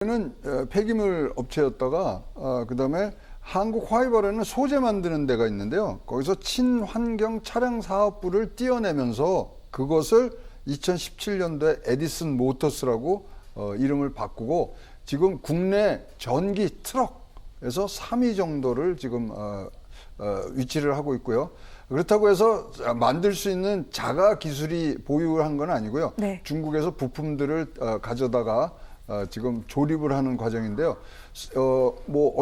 는 폐기물 업체였다가 그다음에 한국 화이버라는 소재 만드는 데가 있는데요. 거기서 친환경 차량 사업부를 띄어내면서 그것을 2017년도에 에디슨 모터스라고 이름을 바꾸고 지금 국내 전기 트럭에서 3위 정도를 지금 위치를 하고 있고요. 그렇다고 해서 만들 수 있는 자가 기술이 보유한 건 아니고요. 네. 중국에서 부품들을 가져다가 지금 조립을 하는 과정인데요. 뭐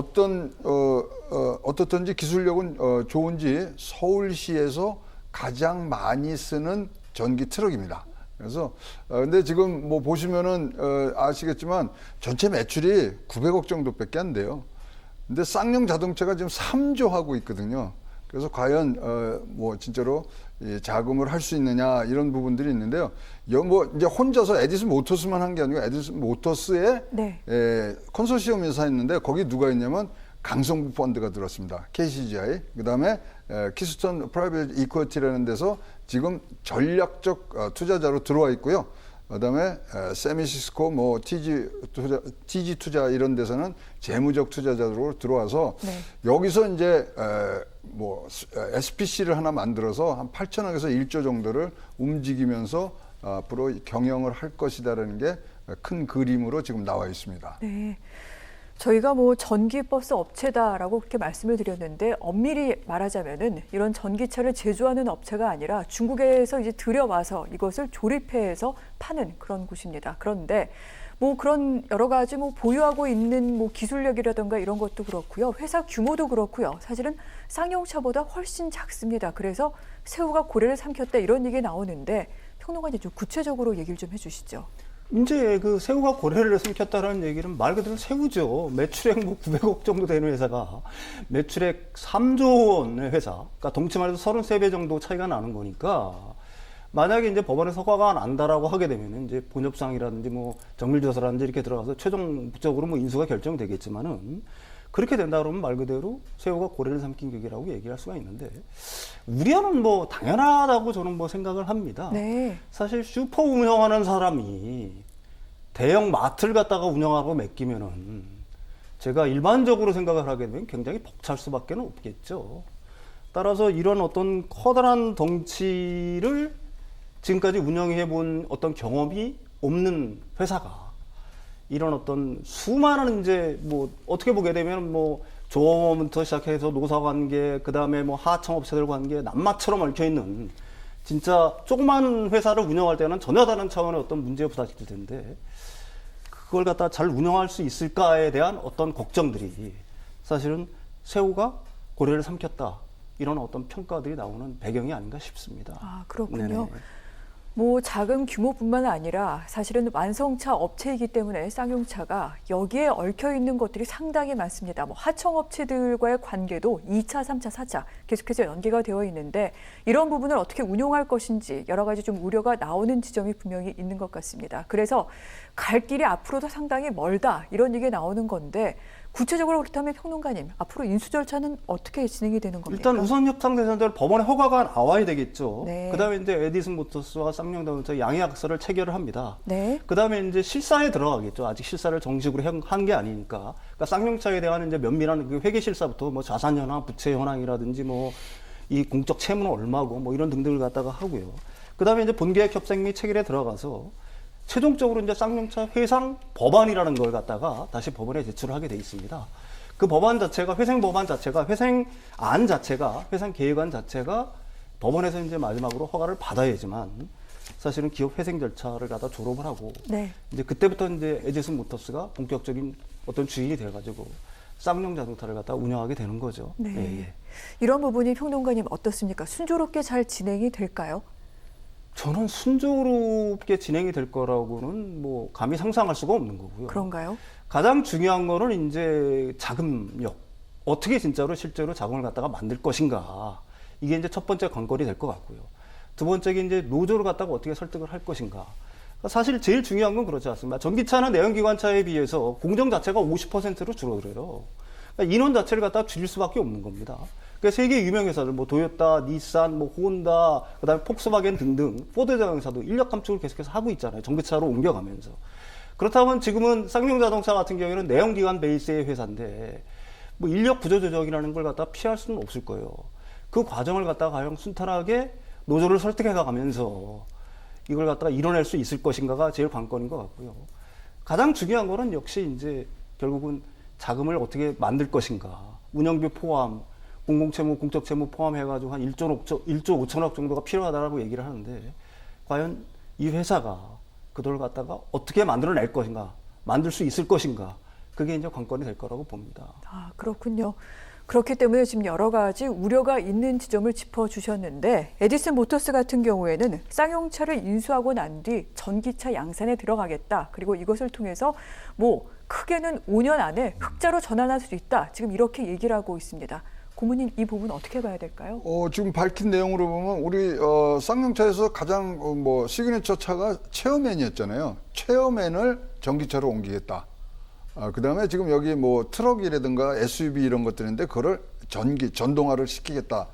어떻든지 기술력은 좋은지 서울시에서 가장 많이 쓰는 전기 트럭입니다. 그래서 근데 지금 뭐 보시면은 아시겠지만 전체 매출이 900억 정도밖에 안 돼요. 근데 쌍용 자동차가 지금 3조 하고 있거든요. 그래서 과연 뭐 진짜로 이 자금을 할 수 있느냐 이런 부분들이 있는데요. 뭐 이제 혼자서 에디슨 모터스만 한 게 아니고 에디슨 모터스의 네. 컨소시엄 회사였는데 거기 누가 있냐면 강성부 펀드가 들었습니다. KCGI. 그다음에 키스톤 프라이빗 이퀄티라는 데서 지금 전략적 투자자로 들어와 있고요. 그다음에 세미시스코, 뭐 TG 투자 이런 데서는 재무적 투자자로 들어와서 네. 여기서 이제 뭐 SPC를 하나 만들어서 한 8천억에서 1조 정도를 움직이면서 앞으로 경영을 할 것이다라는 게 큰 그림으로 지금 나와 있습니다. 네. 저희가 뭐 전기버스 업체다라고 그렇게 말씀을 드렸는데 엄밀히 말하자면은 이런 전기차를 제조하는 업체가 아니라 중국에서 이제 들여와서 이것을 조립해서 파는 그런 곳입니다. 그런데 뭐 그런 여러 가지 뭐 보유하고 있는 뭐 기술력이라든가 이런 것도 그렇고요. 회사 규모도 그렇고요. 사실은 쌍용차보다 훨씬 작습니다. 그래서 새우가 고래를 삼켰다 이런 얘기 나오는데 평론가님 좀 구체적으로 얘기를 좀 해주시죠. 이제 그 새우가 고래를 삼켰다라는 얘기는 말 그대로 새우죠. 매출액 뭐 900억 정도 되는 회사가 매출액 3조 원의 회사, 그러니까 동치만 해도 33배 정도 차이가 나는 거니까 만약에 이제 법원에서 허가가 난다라고 하게 되면 이제 본협상이라든지 뭐 정밀조사라든지 이렇게 들어가서 최종적으로 뭐 인수가 결정되겠지만은 그렇게 된다 그러면 말 그대로 새우가 고래를 삼킨 격이라고 얘기할 수가 있는데 우려는 뭐 당연하다고 저는 뭐 생각을 합니다. 네. 사실 슈퍼 운영하는 사람이 대형 마트를 갖다가 운영하고 맡기면은 제가 일반적으로 생각을 하게 되면 굉장히 벅찰 수밖에 없겠죠. 따라서 이런 어떤 커다란 덩치를 지금까지 운영해 본 어떤 경험이 없는 회사가 이런 어떤 수많은 이제 뭐 어떻게 보게 되면 뭐 조업부터 시작해서 노사관계 그다음에 뭐 하청업체들 관계 낱마처럼 얽혀 있는 진짜 조그만 회사를 운영할 때는 전혀 다른 차원의 어떤 문제에 부닥칠 텐데 그걸 갖다 잘 운영할 수 있을까에 대한 어떤 걱정들이 사실은 새우가 고래를 삼켰다 이런 어떤 평가들이 나오는 배경이 아닌가 싶습니다. 아, 그렇군요. 네네. 뭐 자금 규모뿐만 아니라 사실은 완성차 업체이기 때문에 쌍용차가 여기에 얽혀 있는 것들이 상당히 많습니다. 뭐 하청업체들과의 관계도 2차, 3차, 4차 계속해서 연계가 되어 있는데 이런 부분을 어떻게 운용할 것인지 여러 가지 좀 우려가 나오는 지점이 분명히 있는 것 같습니다. 그래서 갈 길이 앞으로도 상당히 멀다 이런 얘기 나오는 건데 구체적으로 그렇다면 평론가님 앞으로 인수 절차는 어떻게 진행이 되는 겁니까? 일단 우선 협상 대상자로 법원에 허가가 나와야 되겠죠. 네. 그다음에 이제 에디슨 모터스와 쌍용 자동차 양해약서를 체결을 합니다. 네. 그다음에 이제 실사에 들어가겠죠. 아직 실사를 정식으로 한 게 아니니까. 그러니까 쌍용차에 대한 이제 면밀한 그 회계 실사부터 뭐 자산 현황, 부채 현황이라든지 뭐 이 공적 채무는 얼마고 뭐 이런 등등을 갖다가 하고요. 그다음에 이제 본계약 협상 및 체결에 들어가서 최종적으로 이제 쌍용차 회상 법안이라는 걸 갖다가 다시 법원에 제출을 하게 돼 있습니다. 그 법안 자체가 회생 법안 자체가 회생안 자체가 회생 계획안 자체가 법원에서 이제 마지막으로 허가를 받아야지만 사실은 기업 회생 절차를 갖다 졸업을 하고 네. 이제 그때부터 이제 에디슨 모터스가 본격적인 어떤 주인이 돼가지고 쌍용 자동차를 갖다 운영하게 되는 거죠. 네. 예, 예. 이런 부분이 평론가님 어떻습니까? 순조롭게 잘 진행이 될까요? 저는 순조롭게 진행이 될 거라고는 뭐 감히 상상할 수가 없는 거고요. 그런가요? 가장 중요한 거는 이제 자금력. 어떻게 진짜로 실제로 자금을 갖다가 만들 것인가. 이게 이제 첫 번째 관건이 될 것 같고요. 두 번째가 이제 노조를 갖다가 어떻게 설득을 할 것인가. 사실 제일 중요한 건 그렇지 않습니다. 전기차나 내연기관차에 비해서 공정 자체가 50%로 줄어들어요. 그러니까 인원 자체를 갖다가 줄일 수밖에 없는 겁니다. 그러니까 세계 유명 회사들, 뭐 도요타, 닛산, 뭐 혼다, 그다음에 폭스바겐 등등 포드 자동차도 인력 감축을 계속해서 하고 있잖아요. 전기차로 옮겨가면서. 그렇다면 지금은 쌍용자동차 같은 경우에는 내연기관 베이스의 회사인데 뭐 인력 구조 조정이라는 걸 갖다 피할 수는 없을 거예요. 그 과정을 갖다가 과연 순탄하게 노조를 설득해 가면서 이걸 갖다가 이뤄낼 수 있을 것인가가 제일 관건인 것 같고요. 가장 중요한 거는 역시 이제 결국은 자금을 어떻게 만들 것인가. 운영비 포함, 공공채무, 공적채무 포함해가지고 한 1조 5천억 정도가 필요하다라고 얘기를 하는데 과연 이 회사가 그걸 갖다가 어떻게 만들어낼 것인가, 만들 수 있을 것인가. 그게 이제 관건이 될 거라고 봅니다. 아, 그렇군요. 그렇기 때문에 지금 여러 가지 우려가 있는 지점을 짚어주셨는데 에디슨 모터스 같은 경우에는 쌍용차를 인수하고 난 뒤 전기차 양산에 들어가겠다. 그리고 이것을 통해서 뭐 크게는 5년 안에 흑자로 전환할 수 있다. 지금 이렇게 얘기를 하고 있습니다. 고문님 이 부분 어떻게 봐야 될까요? 지금 밝힌 내용으로 보면 우리 쌍용차에서 가장 뭐 시그니처 차가 체어맨이었잖아요. 체어맨을 전기차로 옮기겠다. 그다음에 지금 여기 뭐 트럭이라든가 SUV 이런 것들인데 그거를 전동화를 시키겠다.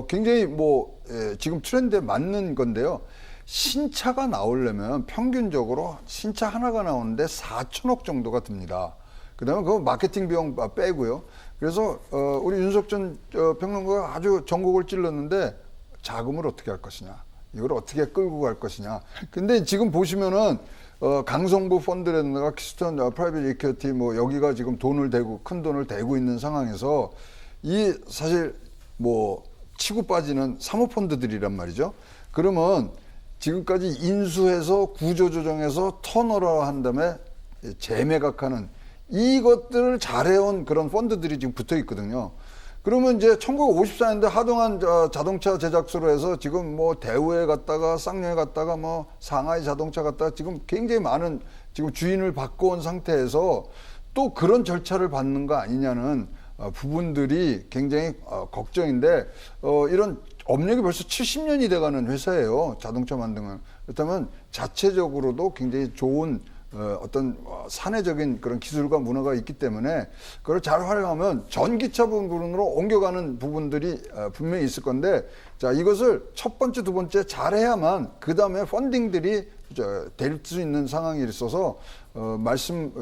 굉장히 뭐 지금 트렌드에 맞는 건데요. 신차가 나오려면 평균적으로 신차 하나가 나오는데 4천억 정도가 듭니다. 그다음에 그거 마케팅 비용 빼고요. 그래서 우리 윤석준 평론가가 아주 전곡을 찔렀는데 자금을 어떻게 할 것이냐, 이걸 어떻게 끌고 갈 것이냐. 근데 지금 보시면은 강성부 펀드라든가 키스톤 프라이빗 이퀴티 뭐 여기가 지금 큰 돈을 대고 있는 상황에서 이 사실 뭐 치고 빠지는 사모펀드들이란 말이죠. 그러면 지금까지 인수해서 구조조정해서 턴오버 한 다음에 재매각하는 이것들을 잘해온 그런 펀드들이 지금 붙어 있거든요. 그러면 이제 1954년대 하동안 자동차 제작소로 해서 지금 뭐 대우에 갔다가 쌍용에 갔다가 뭐 상하이 자동차 갔다가 지금 굉장히 많은 지금 주인을 바꿔온 상태에서 또 그런 절차를 받는 거 아니냐는 부분들이 굉장히 걱정인데 이런 업력이 벌써 70년이 돼가는 회사예요. 자동차 만드는. 그렇다면 자체적으로도 굉장히 좋은 어떤 사내적인 그런 기술과 문화가 있기 때문에 그걸 잘 활용하면 전기차 부분으로 옮겨가는 부분들이 분명히 있을 건데, 자, 이것을 첫 번째, 두 번째 잘해야만 그 다음에 펀딩들이 될 수 있는 상황이 있어서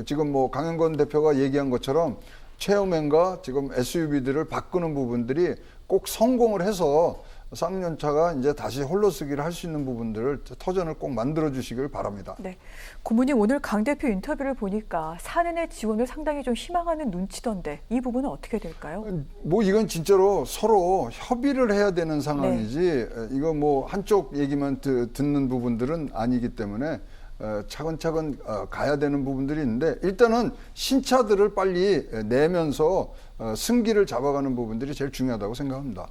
지금 뭐 강영건 대표가 얘기한 것처럼 체어맨과 지금 SUV들을 바꾸는 부분들이 꼭 성공을 해서 쌍용차가 이제 다시 홀로서기를 할 수 있는 부분들을 터전을 꼭 만들어 주시길 바랍니다. 네, 고문님 오늘 강 대표 인터뷰를 보니까 사내내 지원을 상당히 좀 희망하는 눈치던데 이 부분은 어떻게 될까요? 뭐 이건 진짜로 서로 협의를 해야 되는 상황이지 이거 뭐 한쪽 얘기만 듣는 부분들은 아니기 때문에 차근차근 가야 되는 부분들이 있는데 일단은 신차들을 빨리 내면서 승기를 잡아가는 부분들이 제일 중요하다고 생각합니다.